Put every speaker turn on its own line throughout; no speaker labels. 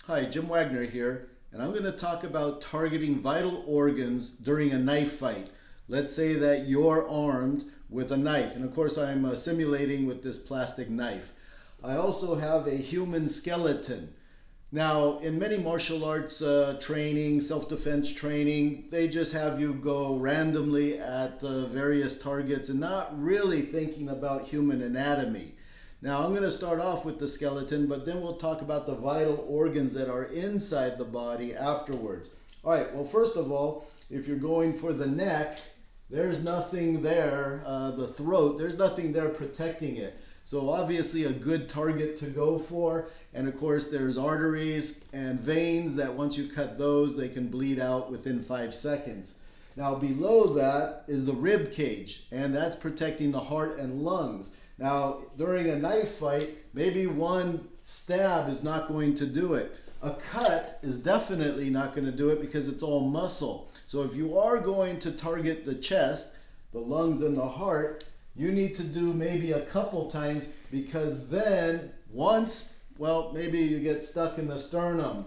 Hi, Jim Wagner here, and I'm going to talk about targeting vital organs during a knife fight. Let's say that you're armed with a knife, and of course I'm simulating with this plastic knife. I also have a human skeleton. Now, in many martial arts training, self-defense training, they just have you go randomly at various targets and not really thinking about human anatomy. Now, I'm going to start off with the skeleton, but then we'll talk about the vital organs that are inside the body afterwards. All right, well, first of all, if you're going for the neck, there's nothing there, the throat, there's nothing there protecting it. So obviously a good target to go for. And of course, there's arteries and veins that once you cut those, they can bleed out within 5 seconds. Now, below that is the rib cage, and that's protecting the heart and lungs. Now, during a knife fight, maybe one stab is not going to do it. A cut is definitely not going to do it because it's all muscle. So if you are going to target the chest, the lungs, and the heart, you need to do maybe a couple times, because then once, well, maybe you get stuck in the sternum,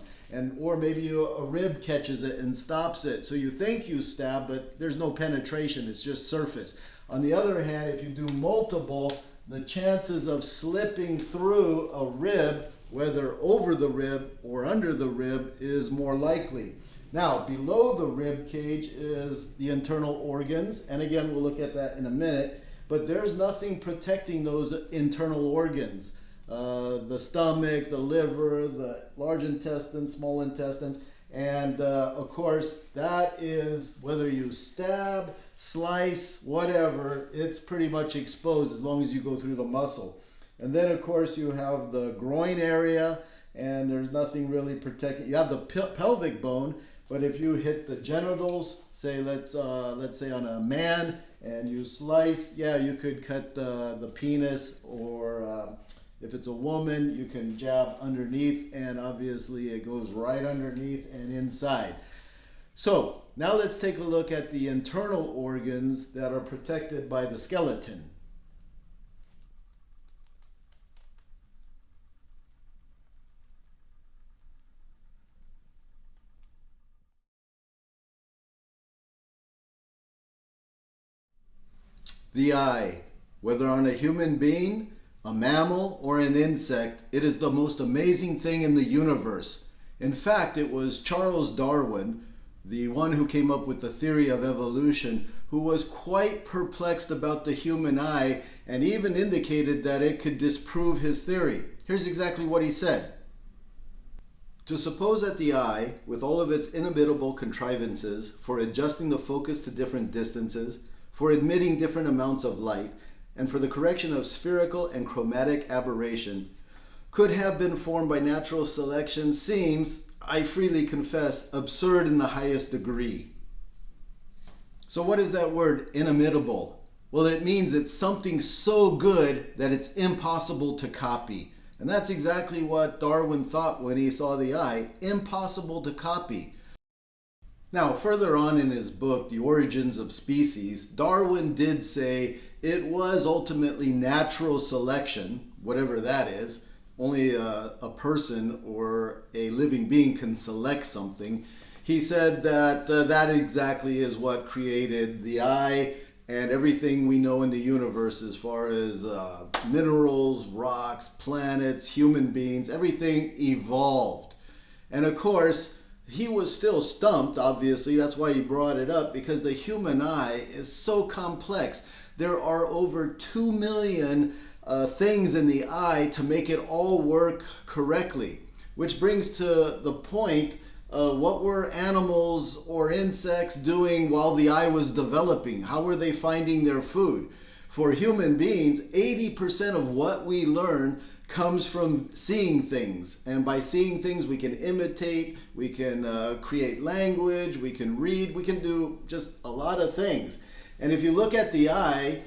or maybe a rib catches it and stops it. So you think you stab, but there's no penetration, it's just surface. On the other hand, if you do multiple, the chances of slipping through a rib, whether over the rib or under the rib, is more likely. Now, below the rib cage is the internal organs, and again, we'll look at that in a minute, but there's nothing protecting those internal organs. The stomach, the liver, the large intestine, small intestines, and of course, that is, whether you stab, slice, whatever, it's pretty much exposed as long as you go through the muscle. And then of course you have the groin area, and there's nothing really protecting. You have the pelvic bone, but if you hit the genitals, say let's say on a man, and you slice, yeah, you could cut the penis, or if it's a woman, you can jab underneath, and obviously it goes right underneath and inside. So now let's take a look at the internal organs that are protected by the skeleton. The eye, whether on a human being, a mammal, or an insect, it is the most amazing thing in the universe. In fact, it was Charles Darwin, the one who came up with the theory of evolution, who was quite perplexed about the human eye and even indicated that it could disprove his theory. Here's exactly what he said. To suppose that the eye, with all of its inimitable contrivances for adjusting the focus to different distances, for admitting different amounts of light, and for the correction of spherical and chromatic aberration, could have been formed by natural selection seems, I freely confess, absurd in the highest degree. So what is that word, inimitable? Well, it means it's something so good that it's impossible to copy. And that's exactly what Darwin thought when he saw the eye, impossible to copy. Now, further on in his book, The Origins of Species, Darwin did say it was ultimately natural selection, whatever that is. Only a person or a living being can select something. He said that that exactly is what created the eye and everything we know in the universe as far as minerals, rocks, planets, human beings, everything evolved. And of course, he was still stumped, obviously, that's why he brought it up, because the human eye is so complex. There are over 2 million things in the eye to make it all work correctly. Which brings to the point, what were animals or insects doing while the eye was developing? How were they finding their food? For human beings, 80% of what we learn comes from seeing things. And by seeing things, we can imitate, we can create language, we can read, we can do just a lot of things. And if you look at the eye,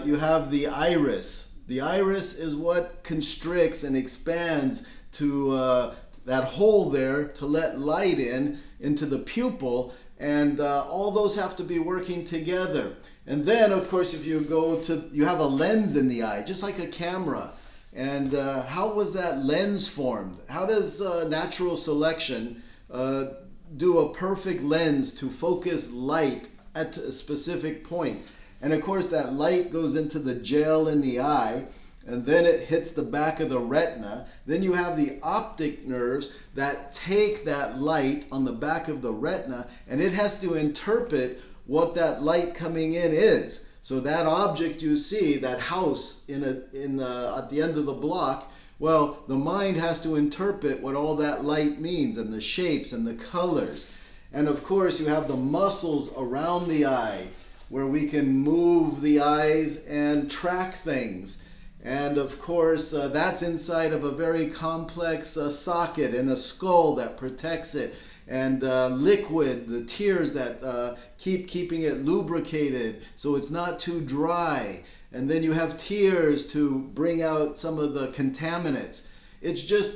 you have the iris. The iris is what constricts and expands to that hole there to let light into the pupil, and all those have to be working together. And then, of course, if you go to, you have a lens in the eye, just like a camera. And how was that lens formed? How does natural selection do a perfect lens to focus light at a specific point? And of course that light goes into the gel in the eye, and then it hits the back of the retina. Then you have the optic nerves that take that light on the back of the retina, and it has to interpret what that light coming in is. So that object you see, that house at the end of the block, well, the mind has to interpret what all that light means, and the shapes and the colors. And of course you have the muscles around the eye where we can move the eyes and track things. And of course, that's inside of a very complex socket and a skull that protects it. And liquid, the tears that keeping it lubricated so it's not too dry. And then you have tears to bring out some of the contaminants. It's just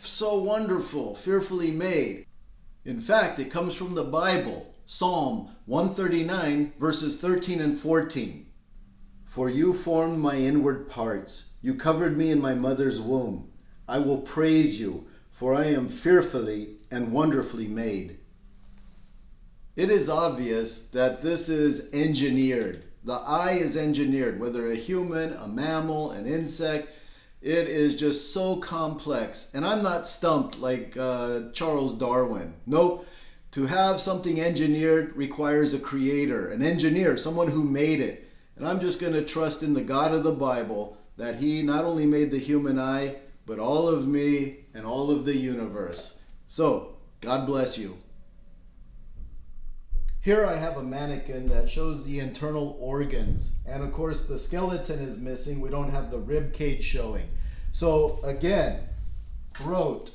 so wonderful, fearfully made. In fact, it comes from the Bible, Psalm 139, verses 13 and 14. For you formed my inward parts. You covered me in my mother's womb. I will praise you, for I am fearfully and wonderfully made. It is obvious that this is engineered. The eye is engineered, whether a human, a mammal, an insect. It is just so complex. And I'm not stumped like Charles Darwin. Nope. To have something engineered requires a creator, an engineer, someone who made it. And I'm just going to trust in the God of the Bible that he not only made the human eye, but all of me and all of the universe. So, God bless you. Here I have a mannequin that shows the internal organs. And of course the skeleton is missing. We don't have the rib cage showing. So again, throat,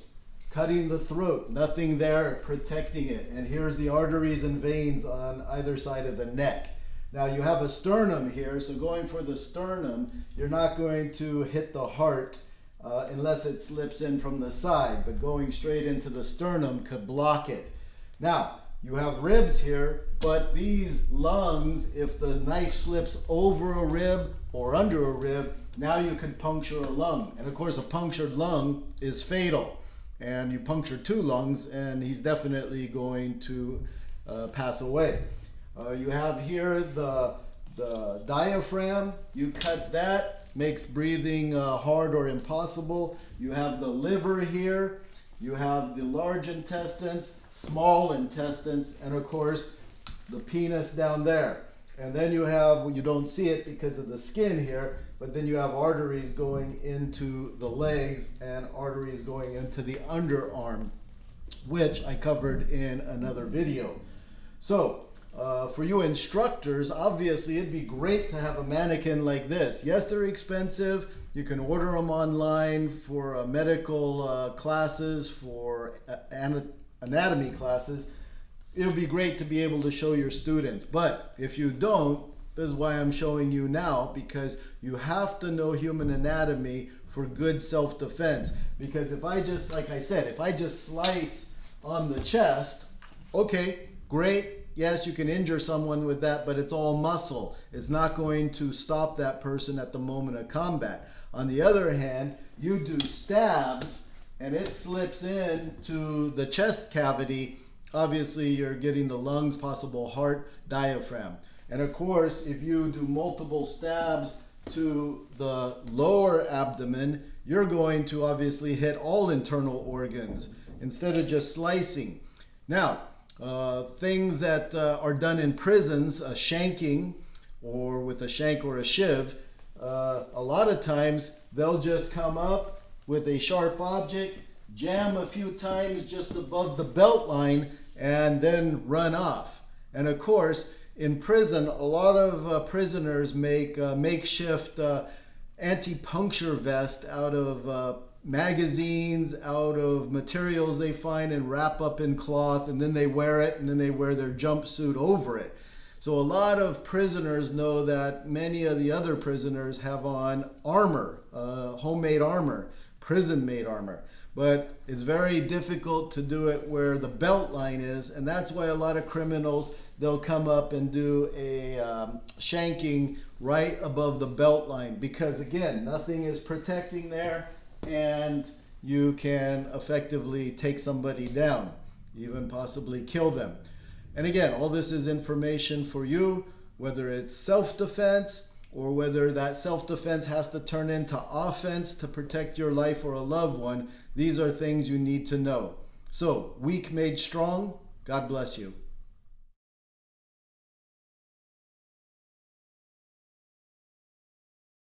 cutting the throat, nothing there protecting it. And here's the arteries and veins on either side of the neck. Now you have a sternum here, so going for the sternum, you're not going to hit the heart unless it slips in from the side, but going straight into the sternum could block it. Now, you have ribs here, but these lungs, if the knife slips over a rib or under a rib, now you can puncture a lung. And of course, a punctured lung is fatal. And you puncture 2 lungs, and he's definitely going to pass away. You have here the diaphragm. You cut that, makes breathing hard or impossible. You have the liver here. You have the large intestines, small intestines, and of course the penis down there. And then you have, well, you don't see it because of the skin here, but then you have arteries going into the legs and arteries going into the underarm, which I covered in another video. So for you instructors, obviously it'd be great to have a mannequin like this. Yes, they're expensive. You can order them online for medical classes, for anatomy classes. It would be great to be able to show your students. But if you don't, this is why I'm showing you now, because you have to know human anatomy for good self-defense. Because if I just, like I said, if I just slice on the chest, okay, great. Yes, you can injure someone with that, but it's all muscle. It's not going to stop that person at the moment of combat. On the other hand, you do stabs and it slips into the chest cavity. Obviously, you're getting the lungs, possible heart, diaphragm. And of course, if you do multiple stabs to the lower abdomen, you're going to obviously hit all internal organs instead of just slicing. Now, things that are done in prisons, shanking, or with a shank or a shiv, a lot of times they'll just come up with a sharp object, jam a few times just above the belt line, and then run off. And of course, in prison, a lot of prisoners make makeshift anti-puncture vest out of magazines, out of materials they find and wrap up in cloth, and then they wear it, and then they wear their jumpsuit over it. So a lot of prisoners know that many of the other prisoners have on armor, homemade armor, prison-made armor. but it's very difficult to do it where the belt line is, and that's why a lot of criminals, they'll come up and do a shanking right above the belt line, because again, nothing is protecting there, and you can effectively take somebody down, even possibly kill them. And again, all this is information for you, whether it's self-defense or whether that self-defense has to turn into offense to protect your life or a loved one. These are things you need to know. So, weak made strong. God bless you.